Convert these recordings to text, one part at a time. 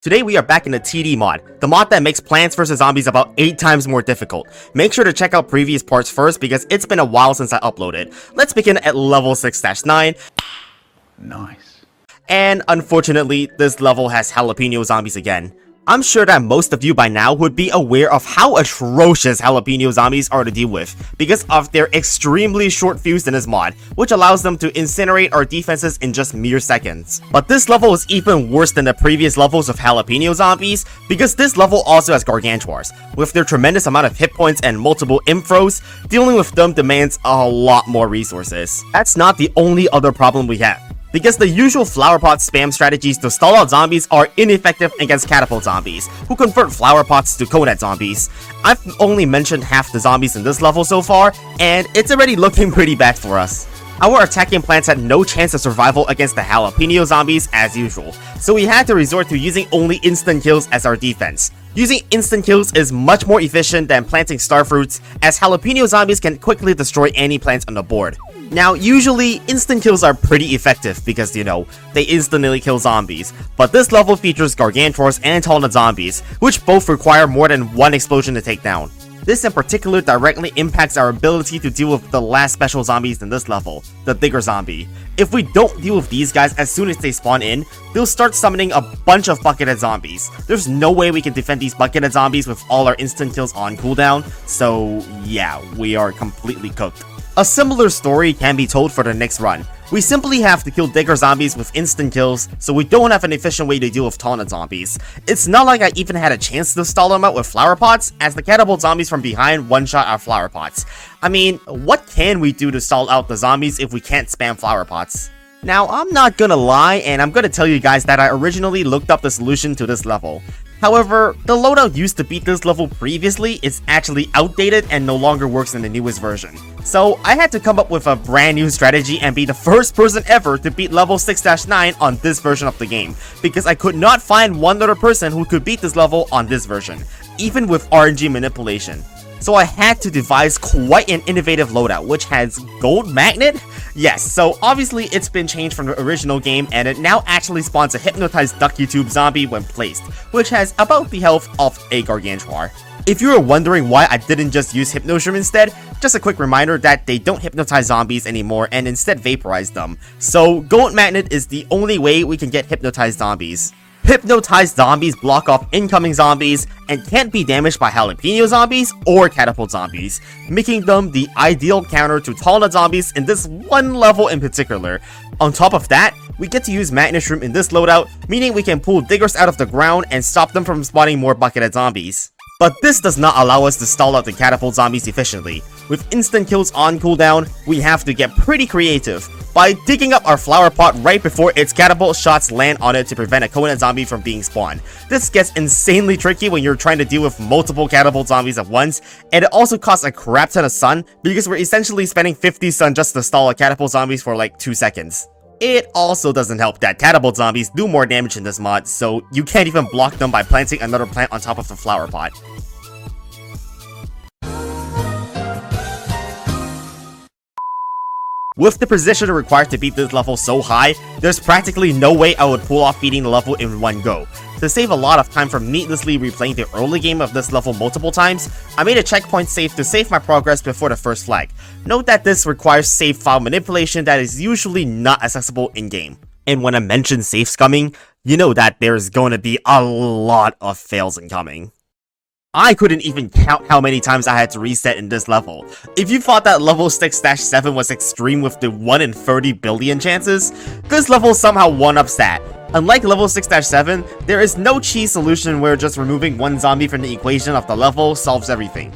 Today we are back in the TD mod, the mod that makes Plants vs Zombies about 8 times more difficult. Make sure to check out previous parts first because it's been a while since I uploaded. Let's begin at level 6-9. Nice. And unfortunately, this level has jalapeno zombies again. I'm sure that most of you by now would be aware of how atrocious jalapeno zombies are to deal with because of their extremely short fuse in this mod, which allows them to incinerate our defenses in just mere seconds. But this level is even worse than the previous levels of jalapeno zombies because this level also has gargantuars. With their tremendous amount of hit points and multiple infros, dealing with them demands a lot more resources. That's not the only other problem we have, because the usual flower pot spam strategies to stall out zombies are ineffective against catapult zombies, who convert flower pots to conet zombies. I've only mentioned half the zombies in this level so far, and it's already looking pretty bad for us. Our attacking plants had no chance of survival against the jalapeno zombies as usual, so we had to resort to using only instant kills as our defense. Using instant kills is much more efficient than planting starfruits, as jalapeno zombies can quickly destroy any plants on the board. Now, usually, instant kills are pretty effective because, they instantly kill zombies, but this level features gargantuars and tallnut zombies, which both require more than one explosion to take down. This in particular directly impacts our ability to deal with the last special zombies in this level, the Digger Zombie. If we don't deal with these guys as soon as they spawn in, they'll start summoning a bunch of buckethead zombies. There's no way we can defend these buckethead zombies with all our instant kills on cooldown, so yeah, we are completely cooked. A similar story can be told for the next run. We simply have to kill Digger zombies with instant kills, so we don't have an efficient way to deal with tallnut zombies. It's not like I even had a chance to stall them out with flower pots, as the catapult zombies from behind one-shot our flower pots. I mean, what can we do to stall out the zombies if we can't spam flower pots? Now, I'm not gonna lie, and I'm gonna tell you guys that I originally looked up the solution to this level. However, the loadout used to beat this level previously is actually outdated and no longer works in the newest version. So I had to come up with a brand new strategy and be the first person ever to beat level 6-9 on this version of the game, because I could not find one other person who could beat this level on this version, even with RNG manipulation. So I had to devise quite an innovative loadout, which has Gold Magnet? Yes, so obviously it's been changed from the original game, and it now actually spawns a hypnotized ducky tube zombie when placed, which has about the health of a gargantuar. If you were wondering why I didn't just use Hypnoshroom instead, just a quick reminder that they don't hypnotize zombies anymore and instead vaporize them. So Gold Magnet is the only way we can get hypnotized zombies. Hypnotized zombies block off incoming zombies and can't be damaged by jalapeno zombies or catapult zombies, making them the ideal counter to tallnut zombies in this one level in particular. On top of that, we get to use Magnishroom in this loadout, meaning we can pull diggers out of the ground and stop them from spawning more buckethead zombies. But this does not allow us to stall out the catapult zombies efficiently. With instant kills on cooldown, we have to get pretty creative by digging up our flower pot right before its catapult shots land on it to prevent a conet zombie from being spawned. This gets insanely tricky when you're trying to deal with multiple catapult zombies at once, and it also costs a crap ton of sun because we're essentially spending 50 sun just to stall a catapult zombies for like 2 seconds. It also doesn't help that catapult zombies do more damage in this mod, so you can't even block them by planting another plant on top of the flower pot. With the precision required to beat this level so high, there's practically no way I would pull off beating the level in one go. To save a lot of time from needlessly replaying the early game of this level multiple times, I made a checkpoint save to save my progress before the first flag. Note that this requires save file manipulation that is usually not accessible in-game. And when I mention save scumming, you know that there's going to be a lot of fails incoming. I couldn't even count how many times I had to reset in this level. If you thought that level 6-7 was extreme with the 1 in 30 billion chances, this level somehow one-ups that. Unlike level 6-7, there is no cheese solution where just removing one zombie from the equation of the level solves everything.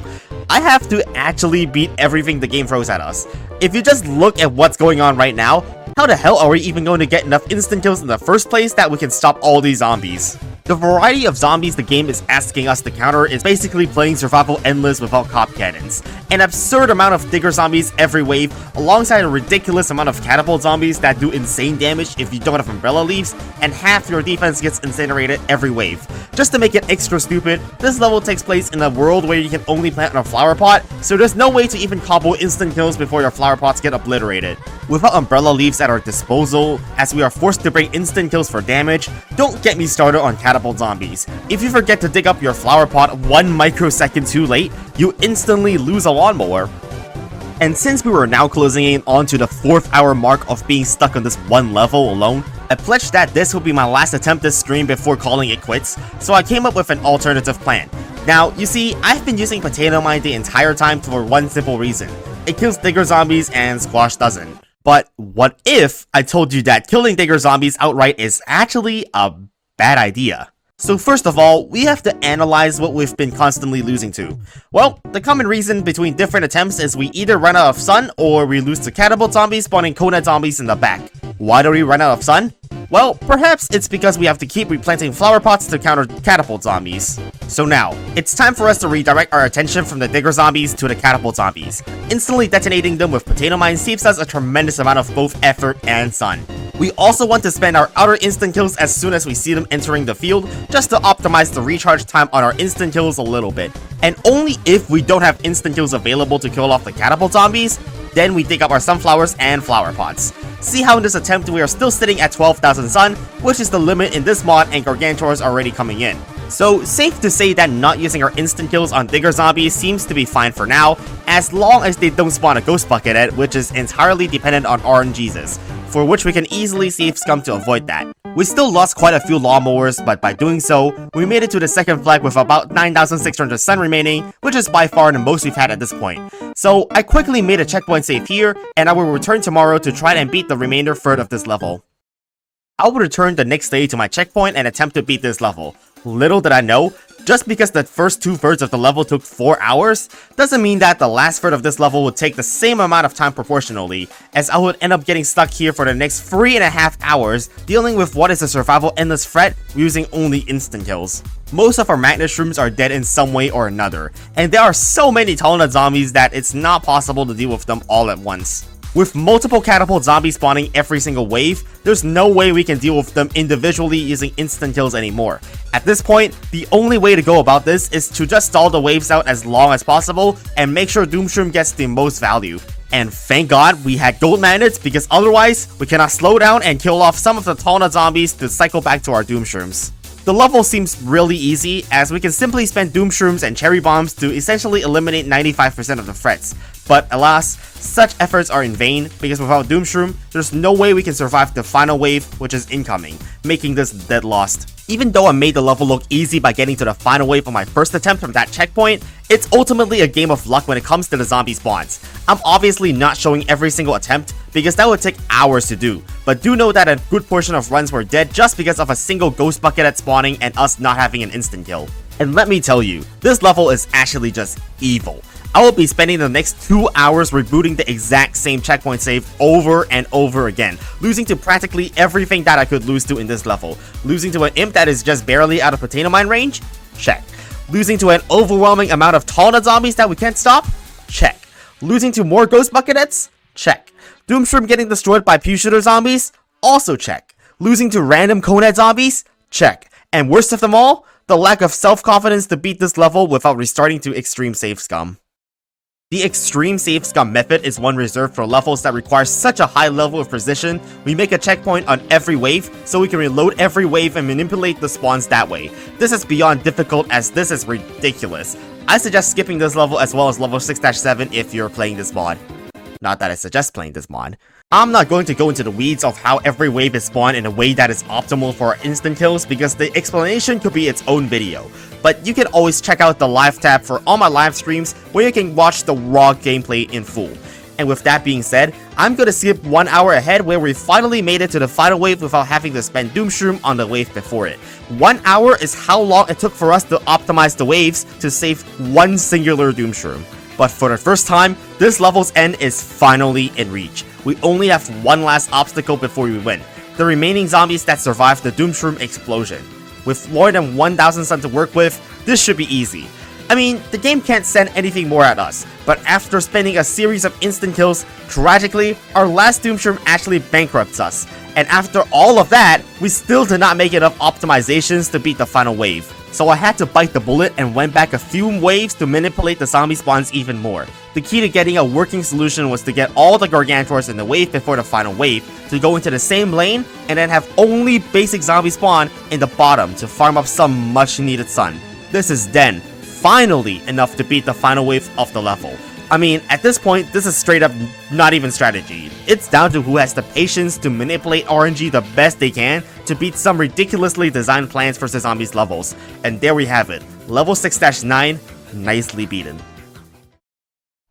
I have to actually beat everything the game throws at us. If you just look at what's going on right now, how the hell are we even going to get enough instant kills in the first place that we can stop all these zombies? The variety of zombies the game is asking us to counter is basically playing Survival Endless without cop cannons. An absurd amount of Digger zombies every wave, alongside a ridiculous amount of catapult zombies that do insane damage if you don't have umbrella leaves, and half your defense gets incinerated every wave. Just to make it extra stupid, this level takes place in a world where you can only plant on a flower pot, so there's no way to even combo instant kills before your flower pots get obliterated. Without umbrella leaves at our disposal, as we are forced to bring instant kills for damage, don't get me started on catapult catapult zombies. If you forget to dig up your flower pot 1 microsecond too late, you instantly lose a lawnmower. And since we were now closing in onto the 4th hour mark of being stuck on this one level alone, I pledged that this would be my last attempt this stream before calling it quits, so I came up with an alternative plan. Now, you see, I've been using Potato Mine the entire time for one simple reason. It kills Digger zombies and Squash doesn't. But what if I told you that killing Digger zombies outright is actually a bad idea? So first of all, we have to analyze what we've been constantly losing to. Well, the common reason between different attempts is we either run out of sun or we lose to catapult zombies spawning conehead zombies in the back. Why do we run out of sun? Well, perhaps it's because we have to keep replanting flower pots to counter catapult zombies. So now, it's time for us to redirect our attention from the Digger zombies to the catapult zombies. Instantly detonating them with Potato Mine saves us a tremendous amount of both effort and sun. We also want to spend our outer instant kills as soon as we see them entering the field, just to optimize the recharge time on our instant kills a little bit. And only if we don't have instant kills available to kill off the catapult zombies, then we dig up our sunflowers and flower pots. See how in this attempt we are still sitting at 12,000 sun, which is the limit in this mod, and Gargantuars already coming in. So safe to say that not using our instant kills on Digger zombies seems to be fine for now, as long as they don't spawn a ghost buckethead, which is entirely dependent on RNGesus, for which we can easily save scum to avoid that. We still lost quite a few lawnmowers, but by doing so, we made it to the second flag with about 9,600 sun remaining, which is by far the most we've had at this point. So I quickly made a checkpoint save here, and I will return tomorrow to try and beat the remainder third of this level. I will return the next day to my checkpoint and attempt to beat this level. Little did I know, just because the first 2/3 of the level took 4 hours, doesn't mean that the last third of this level would take the same amount of time proportionally, as I would end up getting stuck here for the next 3.5 hours, dealing with what is a survival endless threat using only instant kills. Most of our magnet shrooms are dead in some way or another, and there are so many Talonhead zombies that it's not possible to deal with them all at once. With multiple catapult zombies spawning every single wave, there's no way we can deal with them individually using instant kills anymore. At this point, the only way to go about this is to just stall the waves out as long as possible and make sure Doomshroom gets the most value. And thank God we had gold magnets, because otherwise, we cannot slow down and kill off some of the Talonhead zombies to cycle back to our Doomshrooms. The level seems really easy, as we can simply spend Doomshrooms and Cherry Bombs to essentially eliminate 95% of the threats. But alas, such efforts are in vain, because without Doomshroom, there's no way we can survive the final wave, which is incoming, making this dead lost. Even though I made the level look easy by getting to the final wave on my first attempt from that checkpoint, it's ultimately a game of luck when it comes to the zombie spawns. I'm obviously not showing every single attempt, because that would take hours to do, but do know that a good portion of runs were dead just because of a single ghost bucket at spawning and us not having an instant kill. And let me tell you, this level is actually just evil. I will be spending the next 2 hours rebooting the exact same checkpoint save over and over again, losing to practically everything that I could lose to in this level. Losing to an imp that is just barely out of Potato Mine range? Check. Losing to an overwhelming amount of Talonhead zombies that we can't stop? Check. Losing to more ghost bucketheads? Check. Doomshroom getting destroyed by pew shooter zombies? Also check. Losing to random conehead zombies? Check. And worst of them all, the lack of self-confidence to beat this level without restarting to extreme save scum. The extreme save scum method is one reserved for levels that require such a high level of precision. We make a checkpoint on every wave so we can reload every wave and manipulate the spawns that way. This is beyond difficult, as this is ridiculous. I suggest skipping this level as well as level 6-7 if you're playing this mod. Not that I suggest playing this mod. I'm not going to go into the weeds of how every wave is spawned in a way that is optimal for our instant kills, because the explanation could be its own video. But you can always check out the live tab for all my live streams where you can watch the raw gameplay in full. And with that being said, I'm gonna skip 1 hour ahead where we finally made it to the final wave without having to spend Doomshroom on the wave before it. 1 hour is how long it took for us to optimize the waves to save one singular Doomshroom. But for the first time, this level's end is finally in reach. We only have one last obstacle before we win: the remaining zombies that survived the Doomshroom explosion. With more than 1,000 sun to work with, this should be easy. I mean, the game can't send anything more at us, but after spending a series of instant kills, tragically, our last Doomshroom actually bankrupts us, And after all of that, we still did not make enough optimizations to beat the final wave. So I had to bite the bullet and went back a few waves to manipulate the zombie spawns even more. The key to getting a working solution was to get all the Gargantuars in the wave before the final wave, to go into the same lane, and then have only basic zombie spawn in the bottom to farm up some much needed sun. This is then, finally, enough to beat the final wave of the level. I mean, at this point, this is straight up not even strategy. It's down to who has the patience to manipulate RNG the best they can to beat some ridiculously designed Plants vs Zombies levels. And there we have it, level 6-9, nicely beaten.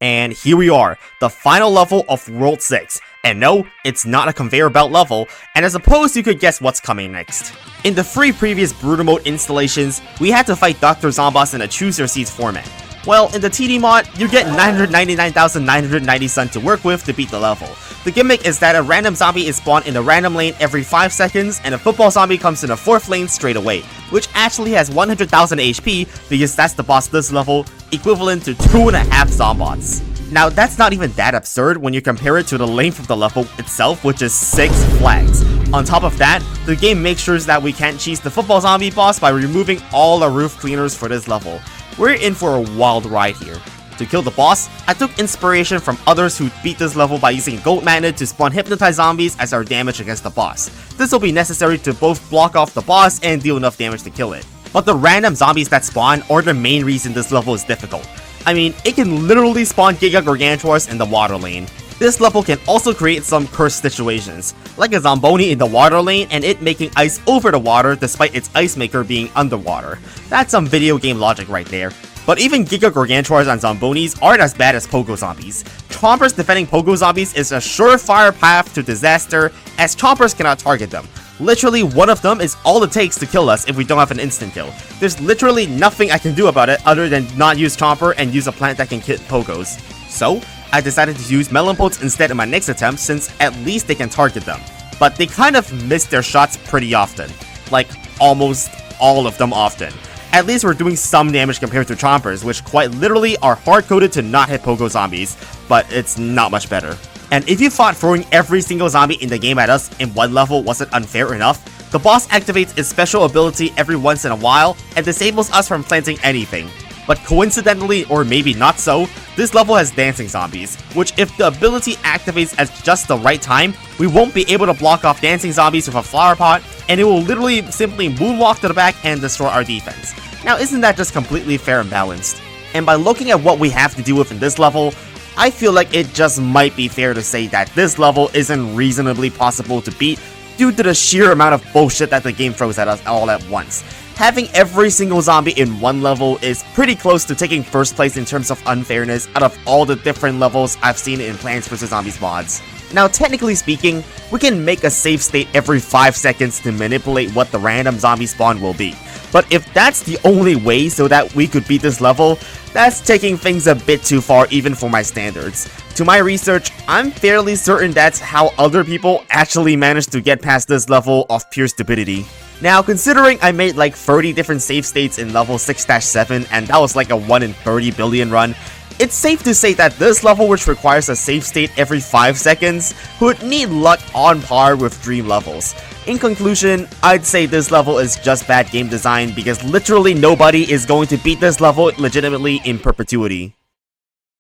And here we are, the final level of World 6. And no, it's not a conveyor belt level, and I suppose you could guess what's coming next. In the 3 previous Brutal Mode installations, we had to fight Dr. Zomboss in a Choose Your Seeds format. Well, in the TD mod, you get 999,990 sun to work with to beat the level. The gimmick is that a random zombie is spawned in a random lane every 5 seconds, and a football zombie comes in a 4th lane straight away, which actually has 100,000 HP because that's the boss this level, equivalent to 2.5 Zombots. Now, that's not even that absurd when you compare it to the length of the level itself, which is 6 flags. On top of that, the game makes sure that we can't cheese the football zombie boss by removing all the roof cleaners for this level. We're in for a wild ride here. To kill the boss, I took inspiration from others who beat this level by using Goat Magnet to spawn Hypnotized Zombies as our damage against the boss. This will be necessary to both block off the boss and deal enough damage to kill it. But the random zombies that spawn are the main reason this level is difficult. I mean, it can literally spawn Giga Gargantuars in the water lane. This level can also create some cursed situations, like a Zomboni in the water lane and it making ice over the water despite its ice maker being underwater. That's some video game logic right there. But even Giga Gargantuars and Zombonis aren't as bad as Pogo Zombies. Chompers defending Pogo Zombies is a surefire path to disaster, as Chompers cannot target them. Literally, one of them is all it takes to kill us if we don't have an instant kill. There's literally nothing I can do about it other than not use Chomper and use a plant that can hit Pogos. So, I decided to use Melon Boats instead in my next attempt since at least they can target them. But they kind of miss their shots pretty often. Like, almost all of them often. At least we're doing some damage compared to Chompers, which quite literally are hard-coded to not hit Pogo Zombies, but it's not much better. And if you thought throwing every single zombie in the game at us in one level wasn't unfair enough, the boss activates its special ability every once in a while and disables us from planting anything. But coincidentally, or maybe not so, this level has dancing zombies, which if the ability activates at just the right time, we won't be able to block off dancing zombies with a flower pot, and it will literally simply moonwalk to the back and destroy our defense. Now isn't that just completely fair and balanced? And by looking at what we have to deal with in this level, I feel like it just might be fair to say that this level isn't reasonably possible to beat due to the sheer amount of bullshit that the game throws at us all at once. Having every single zombie in one level is pretty close to taking first place in terms of unfairness out of all the different levels I've seen in Plants vs Zombies mods. Now technically speaking, we can make a save state every 5 seconds to manipulate what the random zombie spawn will be. But if that's the only way so that we could beat this level, that's taking things a bit too far even for my standards. To my research, I'm fairly certain that's how other people actually managed to get past this level of pure stupidity. Now, considering I made like 30 different save states in level 6-7 and that was like a 1 in 30 billion run, it's safe to say that this level, which requires a save state every 5 seconds, would need luck on par with dream levels. In conclusion, I'd say this level is just bad game design because literally nobody is going to beat this level legitimately in perpetuity.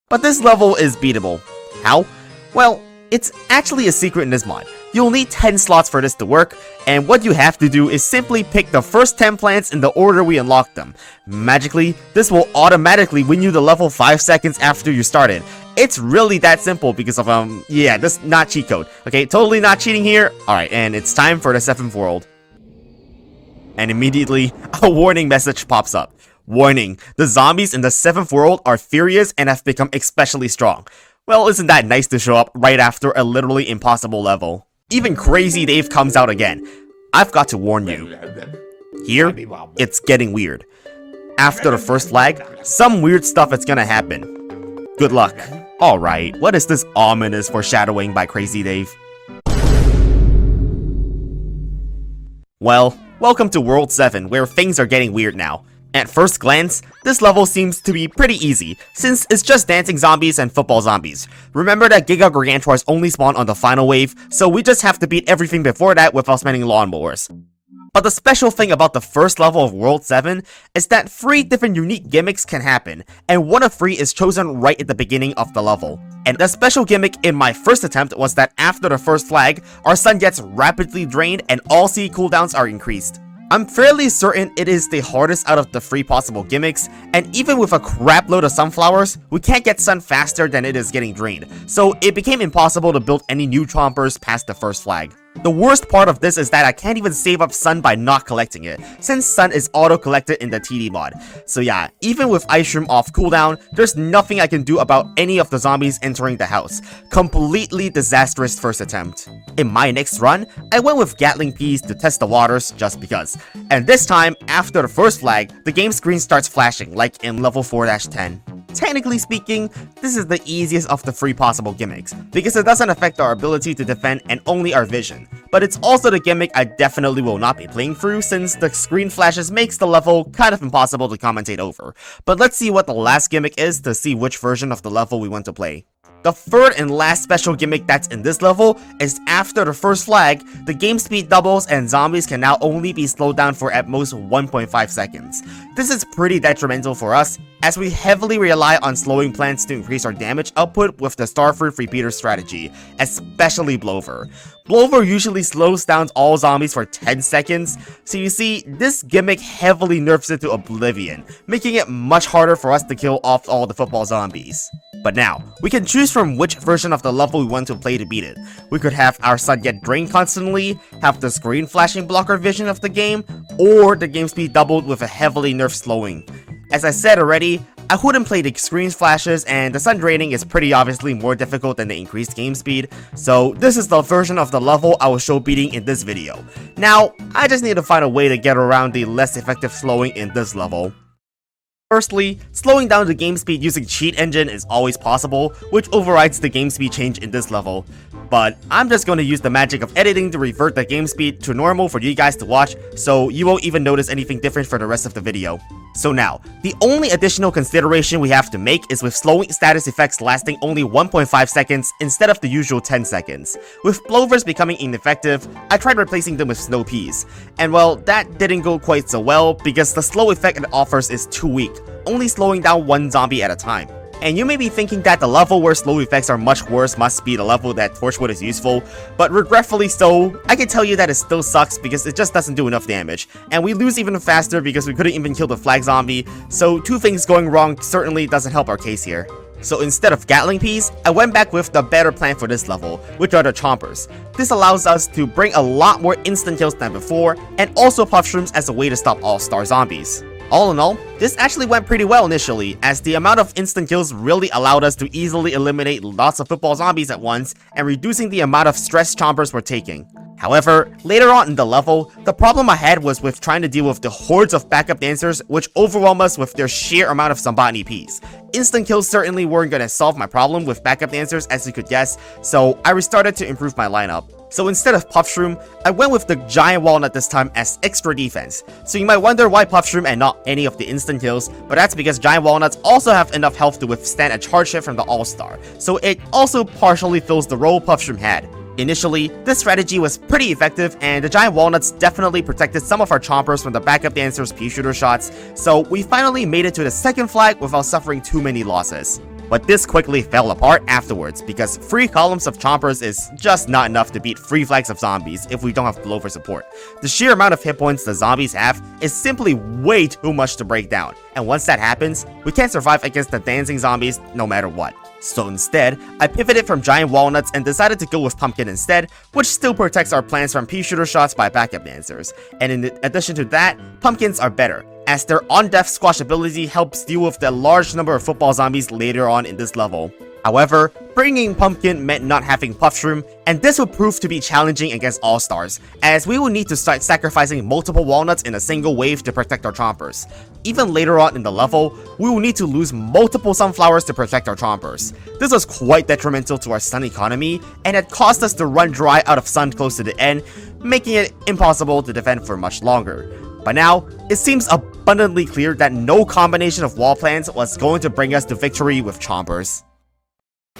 But this level is beatable. How? Well, it's actually a secret in this mod. You'll need 10 slots for this to work, and what you have to do is simply pick the first 10 plants in the order we unlock them. Magically, this will automatically win you the level 5 seconds after you started. It's really that simple because of, yeah, this not cheat code. Okay, totally not cheating here. Alright, and it's time for the 7th world. And immediately, a warning message pops up. Warning, the zombies in the 7th world are furious and have become especially strong. Well, isn't that nice to show up right after a literally impossible level? Even Crazy Dave comes out again. I've got to warn you. Here, it's getting weird. After the first lag, some weird stuff is gonna happen. Good luck. Alright, what is this ominous foreshadowing by Crazy Dave? Well, welcome to World 7, where things are getting weird now. At first glance, this level seems to be pretty easy, since it's just dancing zombies and football zombies. Remember that Giga Gargantuars only spawn on the final wave, so we just have to beat everything before that without spending lawnmowers. But the special thing about the first level of World 7 is that 3 different unique gimmicks can happen, and one of 3 is chosen right at the beginning of the level. And the special gimmick in my first attempt was that after the first flag, our sun gets rapidly drained and all C cooldowns are increased. I'm fairly certain it is the hardest out of the 3 possible gimmicks, and even with a crap load of sunflowers, we can't get sun faster than it is getting drained, so it became impossible to build any new chompers past the first flag. The worst part of this is that I can't even save up sun by not collecting it, since sun is auto-collected in the TD mod. So yeah, even with Ice Shroom off cooldown, there's nothing I can do about any of the zombies entering the house. Completely disastrous first attempt. In my next run, I went with Gatling Peas to test the waters just because. And this time, after the first flag, the game screen starts flashing like in level 4-10. Technically speaking, this is the easiest of the 3 possible gimmicks, because it doesn't affect our ability to defend and only our vision. But it's also the gimmick I definitely will not be playing through, since the screen flashes makes the level kind of impossible to commentate over. But let's see what the last gimmick is to see which version of the level we want to play. The third and last special gimmick that's in this level is after the first flag, the game speed doubles and zombies can now only be slowed down for at most 1.5 seconds. This is pretty detrimental for us, as we heavily rely on slowing plants to increase our damage output with the Starfruit Repeater strategy, especially Blover. Blover usually slows down all zombies for 10 seconds, so you see, this gimmick heavily nerfs it to oblivion, making it much harder for us to kill off all the football zombies. But now, we can choose from which version of the level we want to play to beat it. We could have our sun get drained constantly, have the screen flashing block our vision of the game, or the game speed doubled with a heavily nerfed slowing. As I said already, I wouldn't play the screen flashes, and the sun draining is pretty obviously more difficult than the increased game speed, so this is the version of the level I will show beating in this video. Now, I just need to find a way to get around the less effective slowing in this level. Firstly, slowing down the game speed using Cheat Engine is always possible, which overrides the game speed change in this level. But I'm just going to use the magic of editing to revert the game speed to normal for you guys to watch, so you won't even notice anything different for the rest of the video. So now, the only additional consideration we have to make is with slowing status effects lasting only 1.5 seconds instead of the usual 10 seconds. With Blovers becoming ineffective, I tried replacing them with Snow Peas. And well, that didn't go quite so well because the slow effect it offers is too weak, only slowing down one zombie at a time. And you may be thinking that the level where slow effects are much worse must be the level that Torchwood is useful, but regretfully so, I can tell you that it still sucks because it just doesn't do enough damage, and we lose even faster because we couldn't even kill the flag zombie, so 2 things going wrong certainly doesn't help our case here. So instead of Gatling Peas, I went back with the better plan for this level, which are the Chompers. This allows us to bring a lot more instant kills than before, and also Puff Shrooms as a way to stop all-star zombies. All in all, this actually went pretty well initially, as the amount of instant kills really allowed us to easily eliminate lots of football zombies at once, and reducing the amount of stress chompers we're taking. However, later on in the level, the problem I had was with trying to deal with the hordes of backup dancers which overwhelm us with their sheer amount of Sambat EPs. Instant kills certainly weren't gonna solve my problem with backup dancers as you could guess, so I restarted to improve my lineup. So instead of Puff Shroom, I went with the Giant Walnut this time as extra defense. So you might wonder why Puff Shroom and not any of the instant kills, but that's because Giant Walnuts also have enough health to withstand a charge hit from the All-Star, so it also partially fills the role Puff Shroom had. Initially, this strategy was pretty effective, and the Giant Walnuts definitely protected some of our chompers from the backup dancers' pea shooter shots, so we finally made it to the second flag without suffering too many losses. But this quickly fell apart afterwards, because 3 columns of chompers is just not enough to beat 3 flags of zombies if we don't have Blover support. The sheer amount of hit points the zombies have is simply way too much to break down, and once that happens, we can't survive against the dancing zombies no matter what. So instead, I pivoted from Giant Walnuts and decided to go with Pumpkin instead, which still protects our plants from pea shooter shots by backup dancers. And in addition to that, Pumpkins are better, as their on-death squash ability helps deal with the large number of football zombies later on in this level. However, bringing Pumpkin meant not having Puff Shroom, and this would prove to be challenging against All-Stars, as we will need to start sacrificing multiple walnuts in a single wave to protect our chompers. Even later on in the level, we will need to lose multiple sunflowers to protect our chompers. This was quite detrimental to our sun economy, and it caused us to run dry out of sun close to the end, making it impossible to defend for much longer. By now, it seems abundantly clear that no combination of wall plants was going to bring us to victory with Chompers.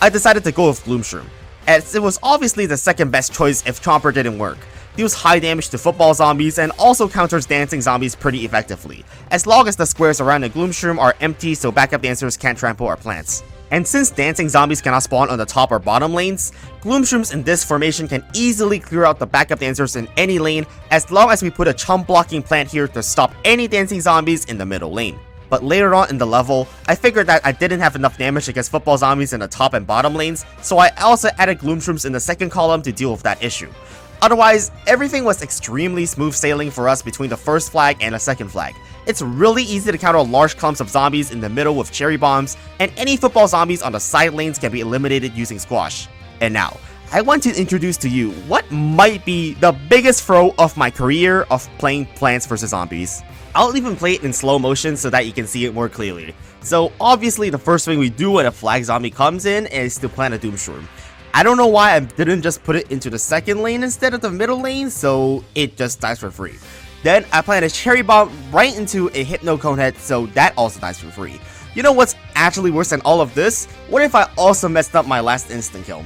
I decided to go with Gloomshroom, as it was obviously the second best choice if Chomper didn't work. Deals high damage to football zombies and also counters dancing zombies pretty effectively, as long as the squares around the Gloomshroom are empty so backup dancers can't trample our plants. And since dancing zombies cannot spawn on the top or bottom lanes, Gloomshrooms in this formation can easily clear out the backup dancers in any lane as long as we put a chump blocking plant here to stop any dancing zombies in the middle lane. But later on in the level, I figured that I didn't have enough damage against football zombies in the top and bottom lanes, so I also added Gloomshrooms in the second column to deal with that issue. Otherwise, everything was extremely smooth sailing for us between the first flag and the second flag. It's really easy to counter large clumps of zombies in the middle with cherry bombs, and any football zombies on the side lanes can be eliminated using squash. And now, I want to introduce to you what might be the biggest throw of my career of playing Plants vs Zombies. I'll even play it in slow motion so that you can see it more clearly. So obviously the first thing we do when a flag zombie comes in is to plant a Doomshroom. I don't know why I didn't just put it into the second lane instead of the middle lane, so it just dies for free. Then I plant a cherry bomb right into a Hypno Cone head, so that also dies for free. You know what's actually worse than all of this? What if I also messed up my last instant kill?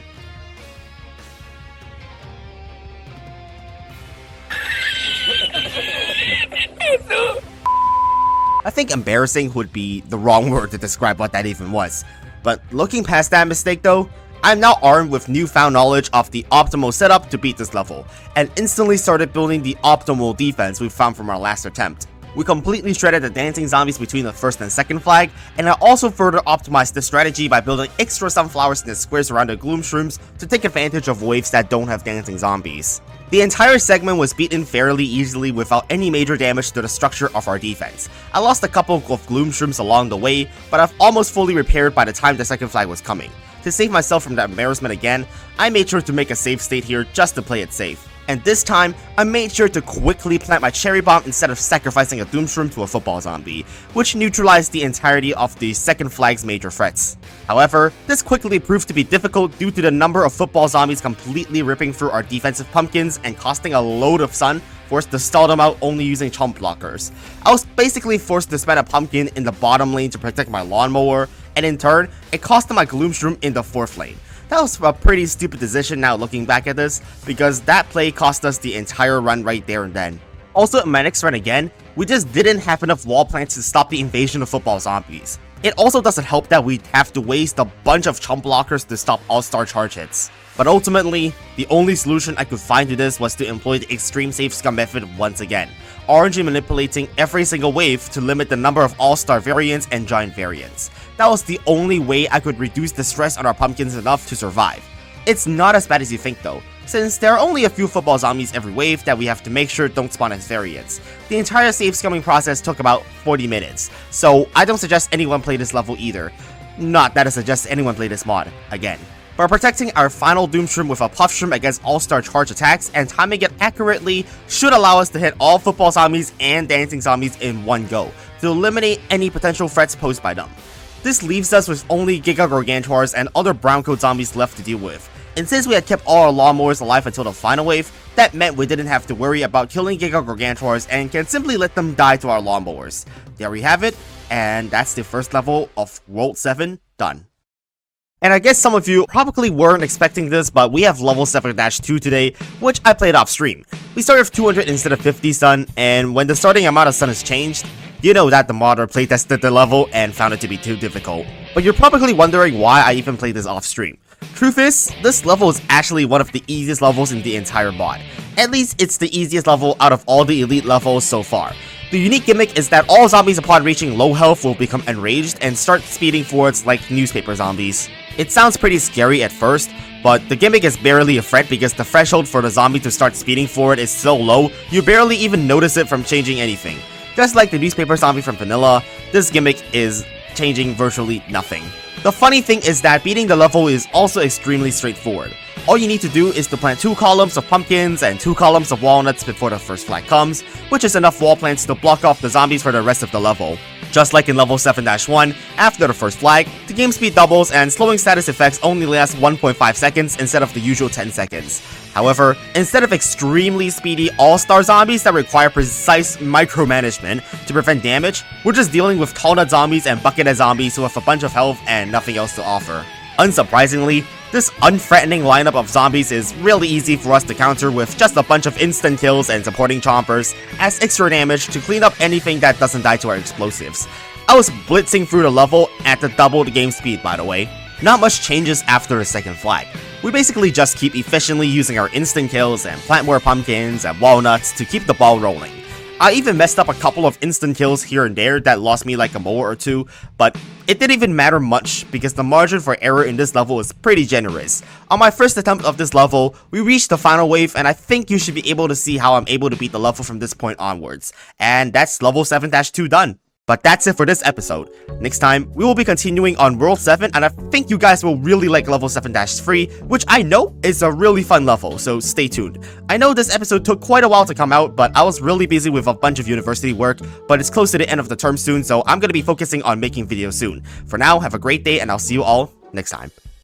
I think embarrassing would be the wrong word to describe what that even was. But looking past that mistake though, I'm now armed with newfound knowledge of the optimal setup to beat this level, and instantly started building the optimal defense we found from our last attempt. We completely shredded the dancing zombies between the first and second flag, and I also further optimized this strategy by building extra sunflowers in the squares around the Gloomshrooms to take advantage of waves that don't have dancing zombies. The entire segment was beaten fairly easily without any major damage to the structure of our defense. I lost a couple of Gloomshrooms along the way, but I've almost fully repaired by the time the second flag was coming. To save myself from that embarrassment again, I made sure to make a save state here just to play it safe. And this time, I made sure to quickly plant my cherry bomb instead of sacrificing a Doomshroom to a football zombie, which neutralized the entirety of the second flag's major threats. However, this quickly proved to be difficult due to the number of football zombies completely ripping through our defensive pumpkins and costing a load of sun, forced to stall them out only using chump blockers. I was basically forced to spend a pumpkin in the bottom lane to protect my lawnmower, and in turn, it costed my Gloomshroom in the fourth lane. That was a pretty stupid decision now looking back at this, because that play cost us the entire run right there and then. Also, in my next run again, we just didn't have enough wall plants to stop the invasion of football zombies. It also doesn't help that we'd have to waste a bunch of chump blockers to stop all-star charge hits. But ultimately, the only solution I could find to this was to employ the extreme safe scum method once again, RNG manipulating every single wave to limit the number of all-star variants and giant variants. That was the only way I could reduce the stress on our pumpkins enough to survive. It's not as bad as you think though, since there are only a few football zombies every wave that we have to make sure don't spawn as variants. The entire safe scumming process took about 40 minutes, so I don't suggest anyone play this level either. Not that I suggest anyone play this mod, again. But protecting our final Doomshroom with a Puffshroom against all-star charge attacks and timing it accurately should allow us to hit all football zombies and dancing zombies in one go, to eliminate any potential threats posed by them. This leaves us with only Giga Gargantuars and other brown coat zombies left to deal with. And since we had kept all our lawnmowers alive until the final wave, that meant we didn't have to worry about killing Giga Gargantuars and can simply let them die to our lawnmowers. There we have it, and that's the first level of World 7 done. And I guess some of you probably weren't expecting this, but we have level 7-2 today, which I played off stream. We started with 200 instead of 50 sun, and when the starting amount of sun is changed, you know that the modder playtested the level and found it to be too difficult. But you're probably wondering why I even played this off stream. Truth is, this level is actually one of the easiest levels in the entire mod. At least it's the easiest level out of all the elite levels so far. The unique gimmick is that all zombies upon reaching low health will become enraged and start speeding forwards like newspaper zombies. It sounds pretty scary at first, but the gimmick is barely a threat because the threshold for the zombie to start speeding forward is so low, you barely even notice it from changing anything. Just like the newspaper zombie from vanilla, this gimmick is changing virtually nothing. The funny thing is that beating the level is also extremely straightforward. All you need to do is to plant 2 columns of pumpkins and 2 columns of walnuts before the first flag comes, which is enough wall plants to block off the zombies for the rest of the level. Just like in level 7-1, after the first flag, the game speed doubles and slowing status effects only last 1.5 seconds instead of the usual 10 seconds. However, instead of extremely speedy all-star zombies that require precise micromanagement to prevent damage, we're just dealing with tall nut zombies and buckethead zombies who have a bunch of health and nothing else to offer. Unsurprisingly, this unthreatening lineup of zombies is really easy for us to counter with just a bunch of instant kills and supporting chompers as extra damage to clean up anything that doesn't die to our explosives. I was blitzing through the level at the double the game speed, by the way. Not much changes after the second flag. We basically just keep efficiently using our instant kills and plant more pumpkins and walnuts to keep the ball rolling. I even messed up a couple of instant kills here and there that lost me like a mole or two, but it didn't even matter much because the margin for error in this level is pretty generous. On my first attempt of this level, we reached the final wave and I think you should be able to see how I'm able to beat the level from this point onwards. And that's level 7-2 done. But that's it for this episode. Next time, we will be continuing on World 7 and I think you guys will really like level 7-3, which I know is a really fun level, so stay tuned. I know this episode took quite a while to come out, but I was really busy with a bunch of university work, but it's close to the end of the term soon, so I'm gonna be focusing on making videos soon. For now, have a great day and I'll see you all next time.